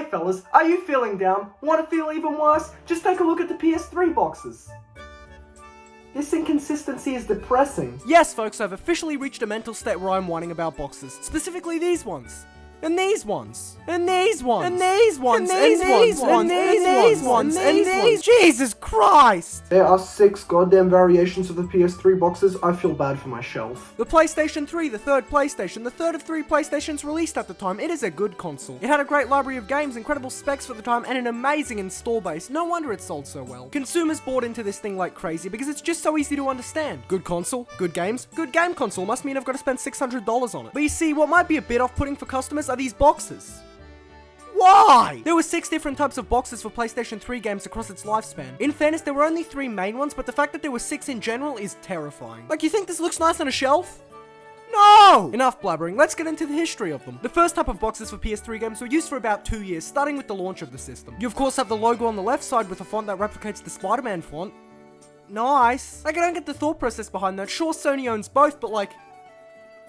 Hey fellas, are you feeling down? Want to feel even worse? Just take a look at the PS3 boxes. This inconsistency is depressing. Yes folks, I've officially reached a mental state where I'm whining about boxes. Specifically these ones. And these ones. And these ones. And these ones. And these ones. And these ones. And these. Jesus Christ! There are 6 goddamn variations of the PS3 boxes. I feel bad for my shelf. The PlayStation 3, the third PlayStation, the third of 3 PlayStations released at the time. It is a good console. It had a great library of games, incredible specs for the time, and an amazing install base. No wonder it sold so well. Consumers bought into this thing like crazy because it's just so easy to understand. Good console, good games, good game console must mean I've got to spend $600 on it. But you see, what might be a bit off-putting for customers are these boxes. Why? There were 6 different types of boxes for PlayStation 3 games across its lifespan. In fairness, there were only 3 main ones, but the fact that there were 6 in general is terrifying. Like, you think this looks nice on a shelf? No! Enough blabbering, let's get into the history of them. The first type of boxes for PS3 games were used for about 2 years, starting with the launch of the system. You of course have the logo on the left side with a font that replicates the Spider-Man font. Nice. Like, I don't get the thought process behind that. Sure, Sony owns both, but like,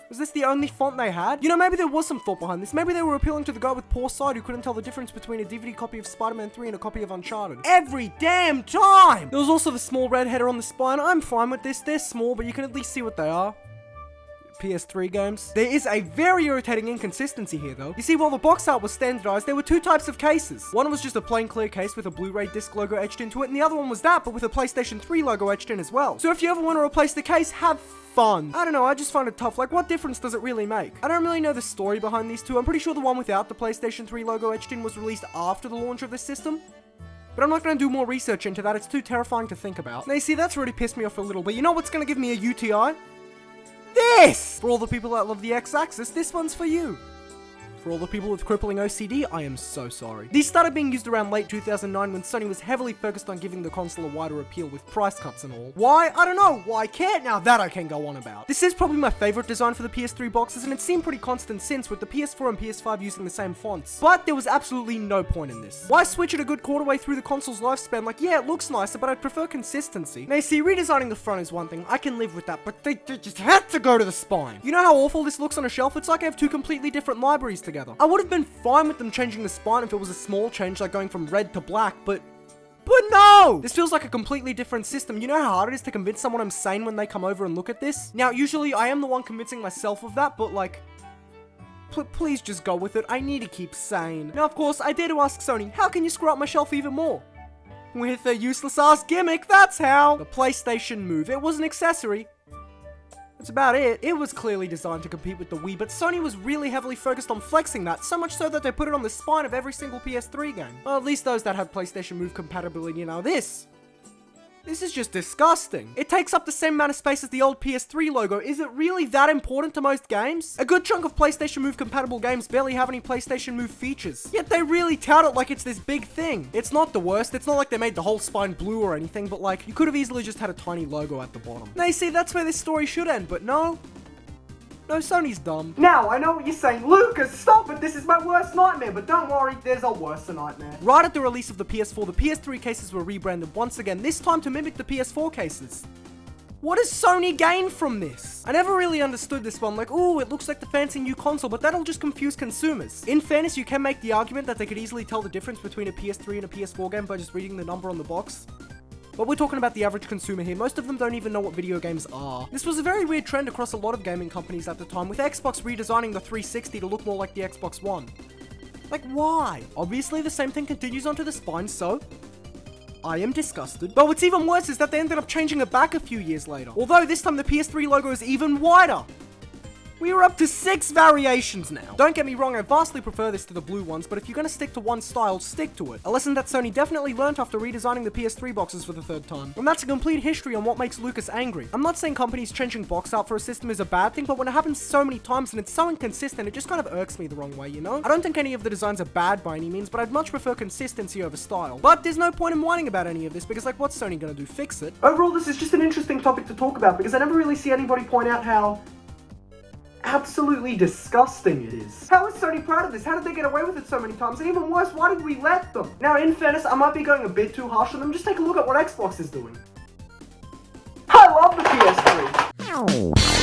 was this the only font they had? You know, maybe there was some thought behind this. Maybe they were appealing to the guy with poor sight who couldn't tell the difference between a DVD copy of Spider-Man 3 and a copy of Uncharted. Every damn time! There was also the small red header on the spine. I'm fine with this. They're small, but you can at least see what they are. PS3 games. There is a very irritating inconsistency here though. You see, while the box art was standardized, there were 2 types of cases. One was just a plain clear case with a Blu-ray disc logo etched into it, and the other one was that, but with a PlayStation 3 logo etched in as well. So if you ever want to replace the case, have fun. I don't know, I just find it tough. Like, what difference does it really make? I don't really know the story behind these 2. I'm pretty sure the one without the PlayStation 3 logo etched in was released after the launch of the system. But I'm not going to do more research into that. It's too terrifying to think about. Now, you see, that's already pissed me off a little bit. You know what's going to give me a UTI? This! For all the people that love the X-axis, this one's for you. For all the people with crippling OCD, I am so sorry. These started being used around late 2009 when Sony was heavily focused on giving the console a wider appeal with price cuts and all. Why? I don't know. Why can't? Now that I can go on about. This is probably my favorite design for the PS3 boxes, and it's seemed pretty constant since, with the PS4 and PS5 using the same fonts. But there was absolutely no point in this. Why switch it a good quarter way through the console's lifespan? Like, yeah, it looks nicer, but I'd prefer consistency. Now, you see, redesigning the front is one thing. I can live with that, but they just had to go to the spine. You know how awful this looks on a shelf? It's like I have 2 completely different libraries together. I would have been fine with them changing the spine if it was a small change, like going from red to black, but no! This feels like a completely different system. You know how hard it is to convince someone I'm sane when they come over and look at this? Now, usually I am the one convincing myself of that, but like, please just go with it. I need to keep sane. Now, of course, I dare to ask Sony, how can you screw up my shelf even more? With a useless-ass gimmick, that's how! The PlayStation Move. It was an accessory. That's about it. It was clearly designed to compete with the Wii, but Sony was really heavily focused on flexing that, so much so that they put it on the spine of every single PS3 game. Well, at least those that have PlayStation Move compatibility. Now this is just disgusting. It takes up the same amount of space as the old PS3 logo. Is it really that important to most games? A good chunk of PlayStation Move compatible games barely have any PlayStation Move features, yet they really tout it like it's this big thing. It's not the worst. It's not like they made the whole spine blue or anything, but like, you could have easily just had a tiny logo at the bottom. Now you see, that's where this story should end, but no. No, Sony's dumb. Now, I know what you're saying. Lucas, stop it! This is my worst nightmare, but don't worry, there's a worse nightmare. Right at the release of the PS4, the PS3 cases were rebranded once again, this time to mimic the PS4 cases. What does Sony gain from this? I never really understood this one, like, ooh, it looks like the fancy new console, but that'll just confuse consumers. In fairness, you can make the argument that they could easily tell the difference between a PS3 and a PS4 game by just reading the number on the box. But we're talking about the average consumer here. Most of them don't even know what video games are. This was a very weird trend across a lot of gaming companies at the time, with Xbox redesigning the 360 to look more like the Xbox One. Like, why? Obviously, the same thing continues onto the spine, so I am disgusted. But what's even worse is that they ended up changing it back a few years later. Although this time the PS3 logo is even wider. We are up to 6 variations now. Don't get me wrong, I vastly prefer this to the blue ones, but if you're gonna stick to one style, stick to it. A lesson that Sony definitely learned after redesigning the PS3 boxes for the 3rd time. And that's a complete history on what makes Lucas angry. I'm not saying companies changing box art for a system is a bad thing, but when it happens so many times and it's so inconsistent, it just kind of irks me the wrong way, you know? I don't think any of the designs are bad by any means, but I'd much prefer consistency over style. But there's no point in whining about any of this, because like, what's Sony gonna do? Fix it? Overall, this is just an interesting topic to talk about, because I never really see anybody point out how absolutely disgusting it is. How is Sony proud of this? How did they get away with it so many times? And even worse, why did we let them? Now, in fairness, I might be going a bit too harsh on them. Just take a look at what Xbox is doing. I love the PS3.